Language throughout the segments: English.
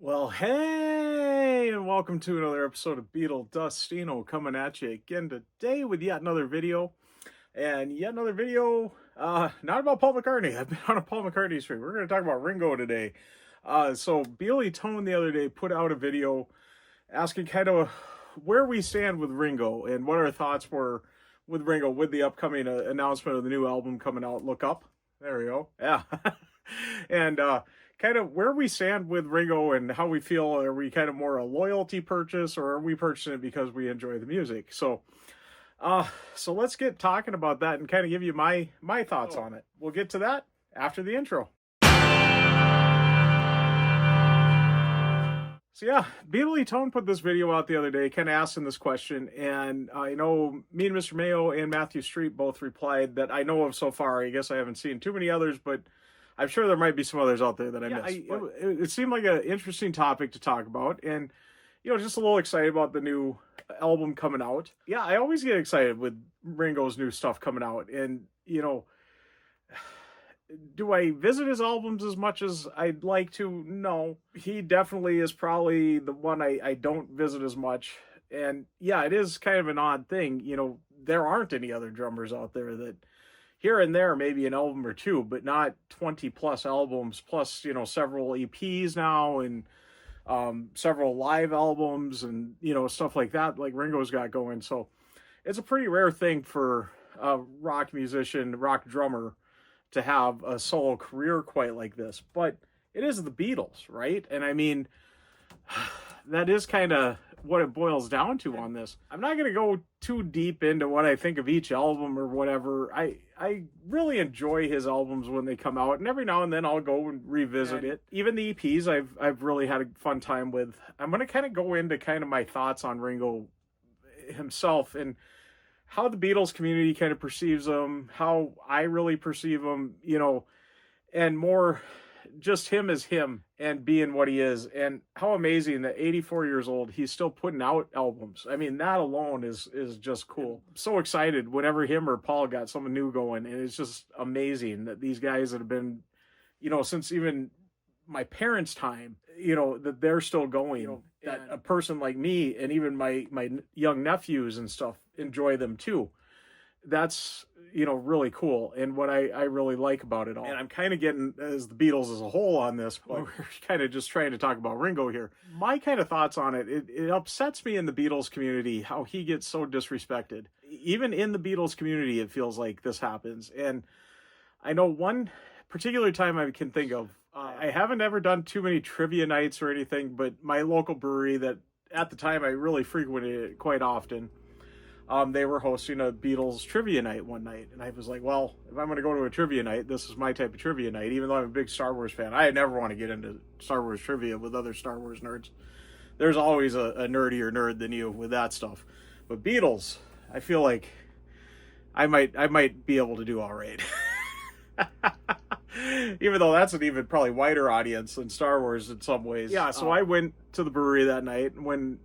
Well, hey, and welcome to another episode of Beatle Dustino coming at you again today with yet another video. And yet another video, not about Paul McCartney. I've been on a Paul McCartney streak. We're going to talk about Ringo today. So Beatly Tone the other day put out a video asking kind of where we stand with Ringo and what our thoughts were with Ringo with the upcoming announcement of the new album coming out. Look up. There we go. Yeah. and kind of where we stand with Ringo and how we feel. Are we kind of more a loyalty purchase, or are we purchasing it because we enjoy the music? So let's get talking about that and kind of give you my thoughts on it. We'll get to that after the intro. So yeah, Beatly Tone put this video out the other day, kind of asking this question, and I know me and Mr. Mayo and Matthew Street both replied that I know of so far. I guess I haven't seen too many others, but I'm sure there might be some others out there that I missed. It seemed like an interesting topic to talk about, and just a little excited about the new album coming out. Yeah, I always get excited with Ringo's new stuff coming out, and do I visit his albums as much as I'd like to? No. He definitely is probably the one I don't visit as much. And yeah, it is kind of an odd thing. There aren't any other drummers out there that here and there, maybe an album or two, but not 20 plus albums, plus, several EPs now and several live albums and, stuff like that, like Ringo's got going. So it's a pretty rare thing for a rock musician, rock drummer to have a solo career quite like this, but it is the Beatles, right? And I mean, that is kind of what it boils down to on this. I'm not going to go too deep into what I think of each album or whatever. I really enjoy his albums when they come out, and every now and then I'll go and revisit it. Even the EPs I've really had a fun time with. I'm going to kind of go into kind of my thoughts on Ringo himself and how the Beatles community kind of perceives him, how I really perceive him, and more just him as him and being what he is, and how amazing that 84 years old, he's still putting out albums. I mean, that alone is just cool. I'm so excited whenever him or Paul got something new going, and it's just amazing that these guys that have been, since even my parents' time, that they're still going, that a person like me and even my young nephews and stuff enjoy them too. That's, really cool, and what I really like about it all. And I'm kind of getting as the Beatles as a whole on this, but we're kind of just trying to talk about Ringo here. My kind of thoughts on it upsets me in the Beatles community how he gets so disrespected. Even in the Beatles community, it feels like this happens. And I know one particular time I can think of, I haven't ever done too many trivia nights or anything, but my local brewery that at the time I really frequented it quite often, they were hosting a Beatles trivia night one night. And I was like, well, if I'm going to go to a trivia night, this is my type of trivia night. Even though I'm a big Star Wars fan, I never want to get into Star Wars trivia with other Star Wars nerds. There's always a nerdier nerd than you with that stuff. But Beatles, I feel like I might be able to do all right. Even though that's an even probably wider audience than Star Wars in some ways. Yeah, so I went to the brewery that night and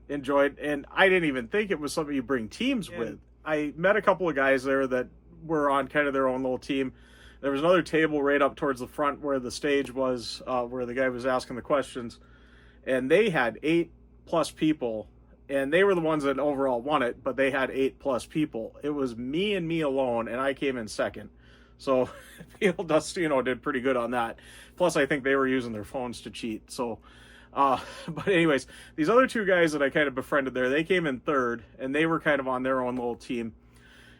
enjoyed, and I didn't even think it was something you bring teams with. I met a couple of guys there that were on kind of their own little team. There was another table right up towards the front where the stage was, where the guy was asking the questions, and they had 8+ people, and they were the ones that overall won it, but they had 8+ people. It was me and me alone, and I came in second. So Beatle Dustino did pretty good on that. Plus, I think they were using their phones to cheat. So, but anyways, these other two guys that I kind of befriended there, they came in third, and they were kind of on their own little team.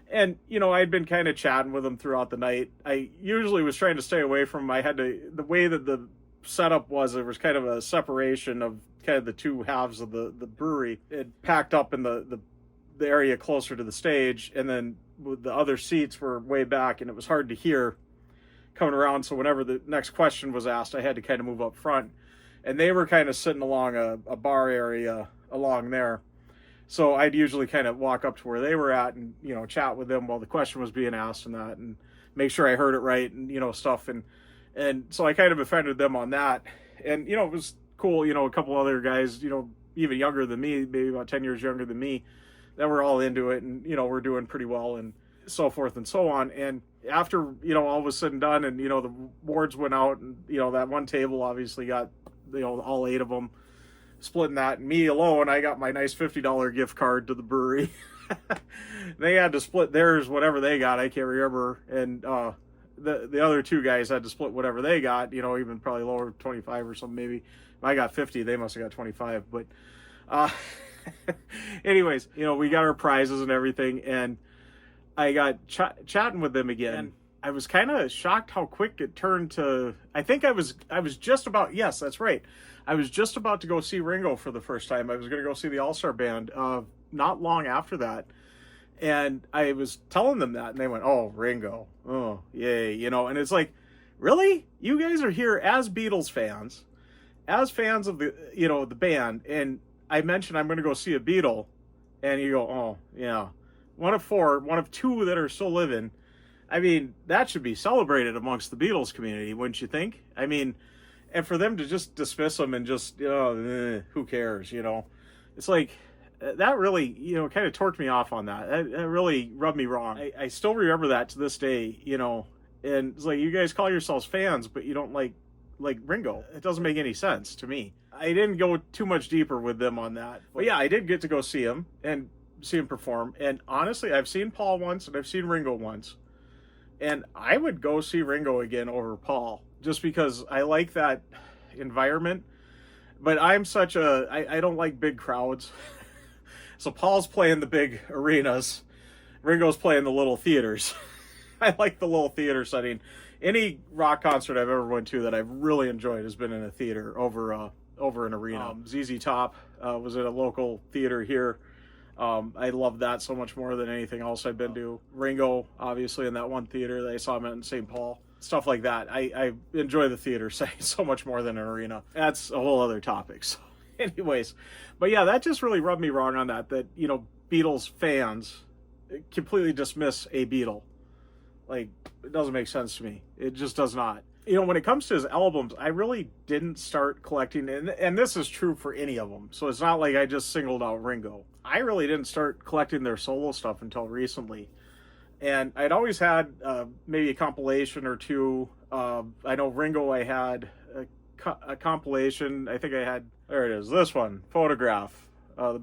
And, I'd been kind of chatting with them throughout the night. I usually was trying to stay away from them. The way that the setup was, there was kind of a separation of kind of the two halves of the brewery. It packed up in the area closer to the stage, and then the other seats were way back, and it was hard to hear coming around. So whenever the next question was asked, I had to kind of move up front, and they were kind of sitting along a bar area along there. So I'd usually kind of walk up to where they were at and, chat with them while the question was being asked and that, and make sure I heard it right and, stuff. And so I kind of offended them on that. And, it was cool. A couple other guys, even younger than me, maybe about 10 years younger than me, that were all into it, and we're doing pretty well and so forth and so on. And after all was said and done, and the awards went out, and that one table obviously got all 8 of them, splitting that. And me alone, I got my nice $50 gift card to the brewery. They had to split theirs, whatever they got. I can't remember. And the other 2 guys had to split whatever they got, even probably lower, 25 or something maybe. If I got 50, they must have got 25. But anyways, we got our prizes and everything. And I got chatting with them again. And I was kind of shocked how quick it turned to, I think I was just about, yes, that's right. I was just about to go see Ringo for the first time. I was going to go see the All-Star Band not long after that. And I was telling them that, and they went, "Oh, Ringo. Oh, yay." And it's like, really? You guys are here as Beatles fans, as fans of the band, and I mentioned I'm going to go see a Beatle, and you go, "Oh, yeah. One of 4, one of 2 that are still living." I mean, that should be celebrated amongst the Beatles community, wouldn't you think? I mean, and for them to just dismiss them and just, who cares, It's like, that really, kind of torqued me off on that. That really rubbed me wrong. I still remember that to this day, and it's like, you guys call yourselves fans, but you don't like Ringo. It doesn't make any sense to me. I didn't go too much deeper with them on that. But yeah, I did get to go see him and see him perform. And honestly, I've seen Paul once and I've seen Ringo once. And I would go see Ringo again over Paul, just because I like that environment. But I'm such I don't like big crowds. So Paul's playing the big arenas. Ringo's playing the little theaters. I like the little theater setting. Any rock concert I've ever went to that I've really enjoyed has been in a theater over an arena. ZZ Top was at a local theater here. I love that so much more than anything else I've been to. Ringo, obviously, in that one theater that I saw him at in St. Paul. Stuff like that. I enjoy the theater setting so much more than an arena. That's a whole other topic. So anyways, but yeah, that just really rubbed me wrong on that Beatles fans completely dismiss a Beatle. Like, it doesn't make sense to me. It just does not. When it comes to his albums, I really didn't start collecting, and this is true for any of them, so it's not like I just singled out Ringo. I really didn't start collecting their solo stuff until recently. And I'd always had maybe a compilation or 2. I know Ringo, I had a compilation. I think I had, there it is, this one, Photograph, the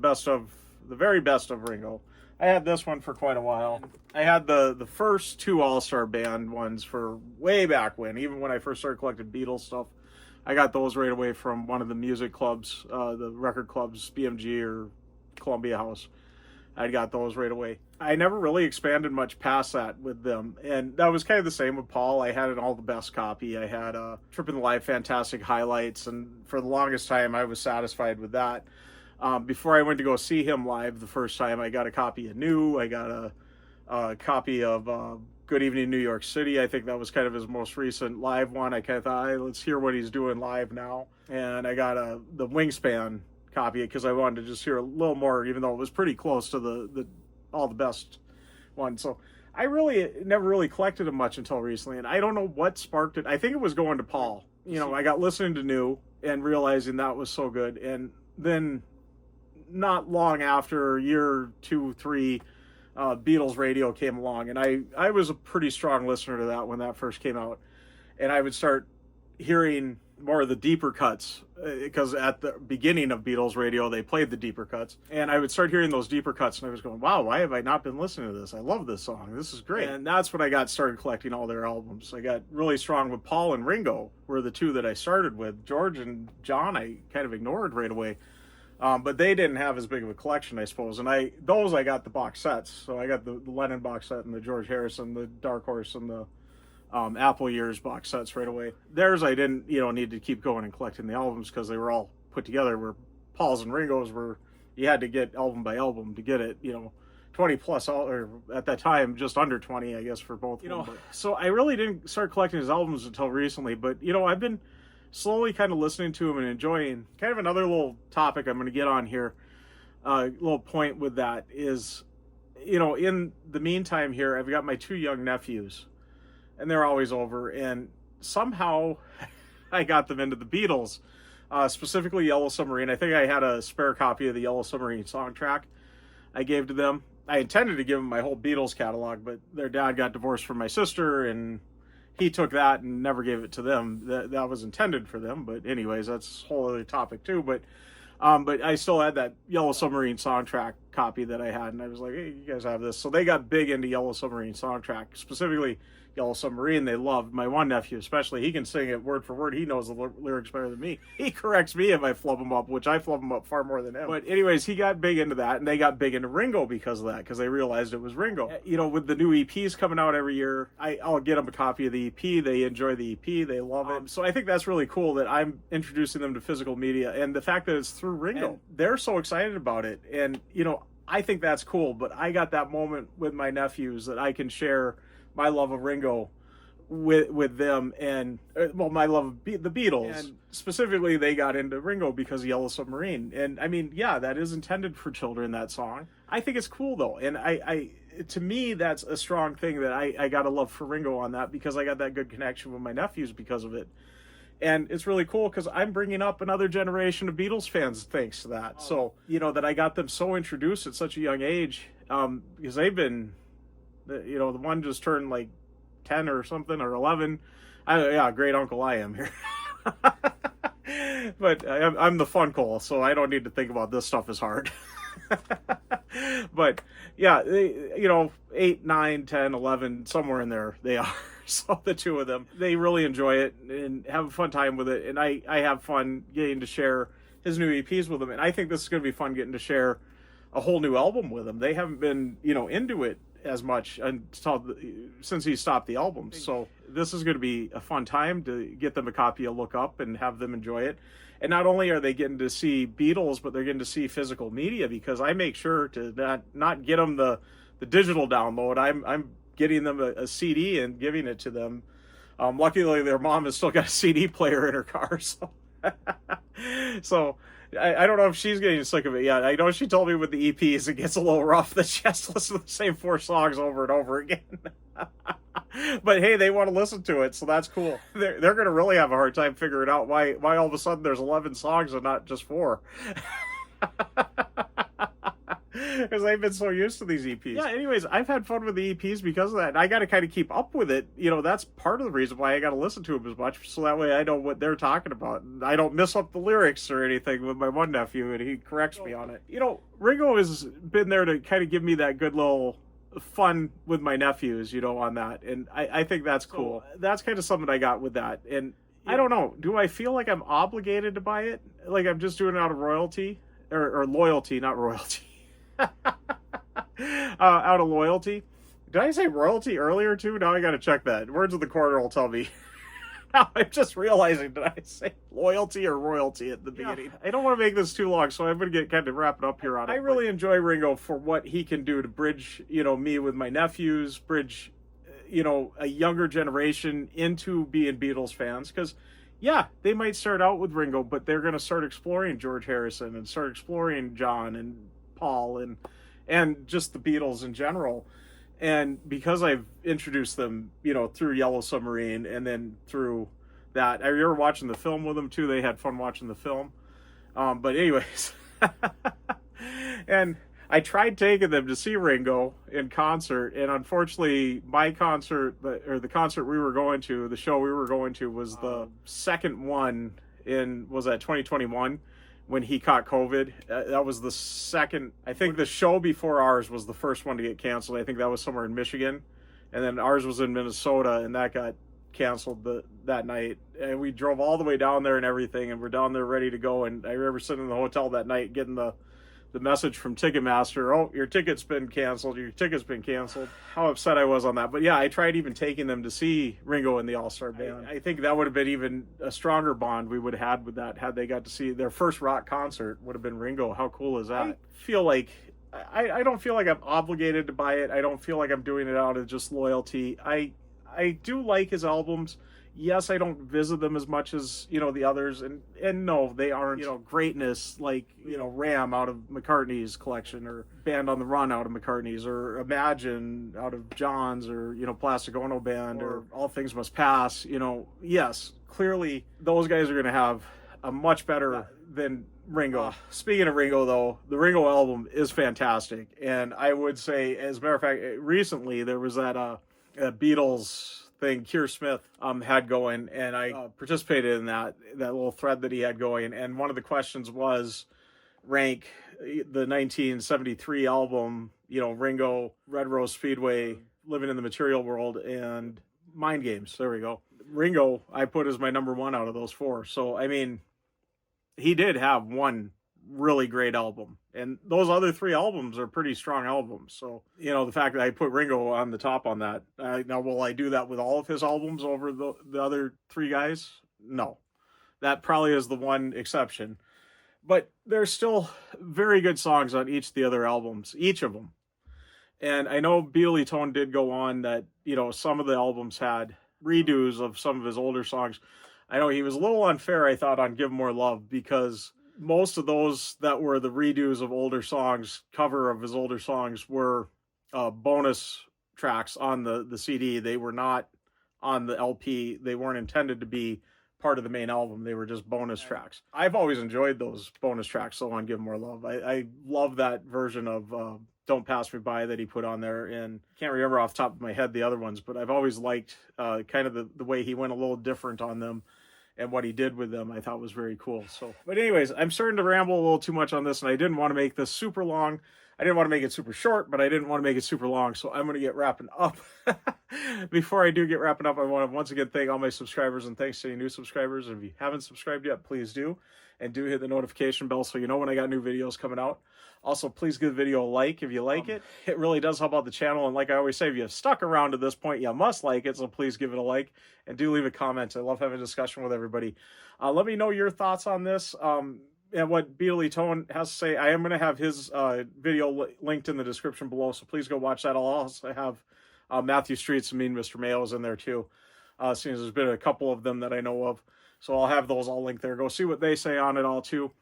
very best of Ringo. I had this one for quite a while. I had the first 2 All-Star Band ones for way back when, even when I first started collecting Beatles stuff. I got those right away from one of the music clubs, the record clubs, BMG or Columbia House. I got those right away. I never really expanded much past that with them. And that was kind of the same with Paul. I had an All the Best copy. I had Trippin' the Live Fantastic Highlights. And for the longest time, I was satisfied with that. Before I went to go see him live the first time, I got a copy of New. I got a copy of Good Evening New York City. I think that was kind of his most recent live one. I kind of thought, hey, let's hear what he's doing live now. And I got the Wingspan copy because I wanted to just hear a little more, even though it was pretty close to the All the Best one. So I really never really collected them much until recently, and I don't know what sparked it. I think it was going to Paul. I got listening to New and realizing that was so good, and then not long after, a year, 2, 3, Beatles radio came along, and I was a pretty strong listener to that when that first came out, and I would start hearing more of the deeper cuts, because at the beginning of Beatles radio they played the deeper cuts, and I would start hearing those deeper cuts, and I was going, wow, why have I not been listening to this? I love this song, this is great. And that's when I started collecting all their albums. I got really strong with Paul and Ringo were the 2 that I started with. George and John I kind of ignored right away. But they didn't have as big of a collection, I suppose. And I got the box sets. So I got the Lennon box set and the George Harrison, the Dark Horse, and the Apple Years box sets right away. Theirs I didn't, need to keep going and collecting the albums because they were all put together. Where Paul's and Ringo's you had to get album by album to get it, 20 plus, or at that time, just under 20, I guess, for both. So I really didn't start collecting his albums until recently. But, I've been slowly kind of listening to him and enjoying. Kind of another little topic I'm going to get on here, little point with that is, in the meantime here, I've got my 2 young nephews, and they're always over, and somehow I got them into the Beatles, specifically Yellow Submarine. I think I had a spare copy of the Yellow Submarine soundtrack I gave to them. I intended to give them my whole Beatles catalog, but their dad got divorced from my sister, and he took that and never gave it to them. That was intended for them, but anyways, that's a whole other topic too. But I still had that Yellow Submarine soundtrack copy that I had, and I was like, hey, you guys have this. So they got big into Yellow Submarine soundtrack, specifically Yellow Submarine. They loved my one nephew, especially. He can sing it word for word. He knows the lyrics better than me. He corrects me if I flub him up, which I flub him up far more than him. But anyways, he got big into that, and they got big into Ringo because of that, because they realized it was Ringo. You know, with the new EPs coming out every year, I'll get them a copy of the EP. They enjoy the EP. They love it. So I think that's really cool that I'm introducing them to physical media, and the fact that it's through Ringo. And they're so excited about it, and, you know, I think that's cool, but I got that moment with my nephews that I can share my love of Ringo with them, and well, my love of the Beatles, and specifically they got into Ringo because of Yellow Submarine. And I mean, yeah, that is intended for children, that song. I think it's cool though, and I to me that's a strong thing that I got a love for Ringo on that, because I got that good connection with my nephews because of it. And it's really cool because I'm bringing up another generation of Beatles fans thanks to that. So, you know, that I got them so introduced at such a young age, because they've been, you know, the one just turned like 10 or something, or 11. Yeah, great uncle I am here. But I'm the funkel, so I don't need to think about this stuff as hard. But yeah, they, you know, 8, 9, 10, 11, somewhere in there they are. So the two of them, they really enjoy it and have a fun time with it. And I have fun getting to share his new EPs with them. And I think this is going to be fun getting to share a whole new album with them. They haven't been, you know, into it as much since he stopped the albums. So this is going to be a fun time to get them a copy of Look Up and have them enjoy it. And not only are they getting to see Beatles, but they're getting to see physical media, because I make sure to not get them the digital download. I'm getting them a CD and giving it to them. Luckily, their mom has still got a CD player in her car, so so I don't know if she's getting sick of it yet. I know she told me with the EPs it gets a little rough that she has to listen to the same 4 songs over and over again. But hey, they want to listen to it, so that's cool. They're going to really have a hard time figuring out why all of a sudden there's 11 songs and not just 4. Because they've been so used to these EPs. Yeah, anyways, I've had fun with the EPs because of that. And I got to kind of keep up with it. You know, that's part of the reason why I got to listen to them as much, so that way I know what they're talking about. I don't miss up the lyrics or anything with my one nephew, and he corrects me on it. You know, Ringo has been there to kind of give me that good little fun with my nephews, you know, on that. And I think that's cool. That's kind of something I got with that. And I don't know, do I feel like I'm obligated to buy it? Like I'm just doing it out of royalty? Or loyalty, not royalty. Out of loyalty. Did I say royalty earlier too? Now I gotta check that. Words of the Corner will tell me. Now I'm just realizing, did I say loyalty or royalty at the beginning? I don't want to make this too long, so I'm gonna get kind of wrapping up here on it. I really enjoy Ringo for what he can do to bridge, you know, me with my nephews, bridge, you know, a younger generation into being Beatles fans, because yeah, they might start out with Ringo, but they're going to start exploring George Harrison and start exploring John and Paul and just the Beatles in general. And because I've introduced them, you know, through Yellow Submarine and then through that, I remember watching the film with them too. They had fun watching the film. But anyways, and I tried taking them to see Ringo in concert, and unfortunately my concert, or the concert we were going to, the show we were going to, was the second one was that 2021 when he caught COVID. That was the second. I think the show before ours was the first one to get canceled. I think that was somewhere in Michigan, and then ours was in Minnesota, and that got canceled that night. And we drove all the way down there and everything, and we're down there ready to go. And I remember sitting in the hotel that night getting the message from Ticketmaster, oh, your ticket's been canceled. How upset I was on that. But yeah, I tried even taking them to see Ringo and the All-Star Band. I think that would have been even a stronger bond we would have had with that, had they got to see their first rock concert would have been Ringo. How cool is that? I feel like, I don't feel like I'm obligated to buy it. I don't feel like I'm doing it out of just loyalty. I do like his albums. Yes, I don't visit them as much as, you know, the others, and no, they aren't, you know, greatness like, you know, Ram out of McCartney's collection, or Band on the Run out of McCartney's, or Imagine out of John's, or, you know, Plastic Ono Band, or All Things Must Pass. You know, yes, clearly those guys are going to have a much better than Ringo. Speaking of Ringo, though, the Ringo album is fantastic, and I would say, as a matter of fact, recently there was that Beatles thing Keir Smith had going, and I participated in that little thread that he had going. And one of the questions was rank the 1973 album, Ringo, Red Rose Speedway, Living in the Material World, and Mind Games. There we go. Ringo, I put as my number one out of those four. So, I mean, he did have one really great album, and those other three albums are pretty strong albums. So, the fact that I put Ringo on the top on that, now will I do that with all of his albums over the other three guys? No, that probably is the one exception, but there's still very good songs on each of the other albums, each of them. And I know Beatly Tone did go on that, some of the albums had redos of some of his older songs. I know he was a little unfair, I thought, on Give More Love, because most of those that were the redos of older songs, cover of his older songs, were bonus tracks on the CD. They were not on the LP. They weren't intended to be part of the main album. They were just bonus tracks. I've always enjoyed those bonus tracks, so on Give More Love. I love that version of Don't Pass Me By that he put on there, and can't remember off the top of my head the other ones, but I've always liked kind of the way he went a little different on them, and what he did with them I thought was very cool. So, but anyways, I'm starting to ramble a little too much on this, and I didn't want to make this super long. I didn't want to make it super short, but I didn't want to make it super long, so I'm going to get wrapping up. Before I do get wrapping up, I want to once again thank all my subscribers, and thanks to any new subscribers. If you haven't subscribed yet, please do, and do hit the notification bell so you know when I got new videos coming out. Also, please give the video a like if you like it. It really does help out the channel, and like I always say, if you've stuck around to this point, you must like it, so please give it a like, and do leave a comment. I love having a discussion with everybody. Let me know your thoughts on this, and what Beatly Tone has to say. I am going to have his video linked in the description below, so please go watch that. I'll also have Matthew Streets and Mean Mr. Mayo's in there too, seeing as there's been a couple of them that I know of. So I'll have those all linked there. Go see what they say on it all too.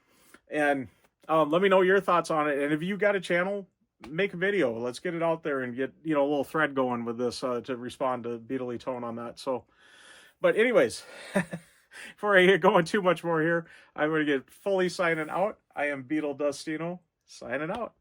And let me know your thoughts on it. And if you got a channel, make a video. Let's get it out there and get, a little thread going with this to respond to Beatly Tone on that. So, but anyways, before I get going too much more here, I'm going to get fully signing out. I am Beetle Dustino, signing out.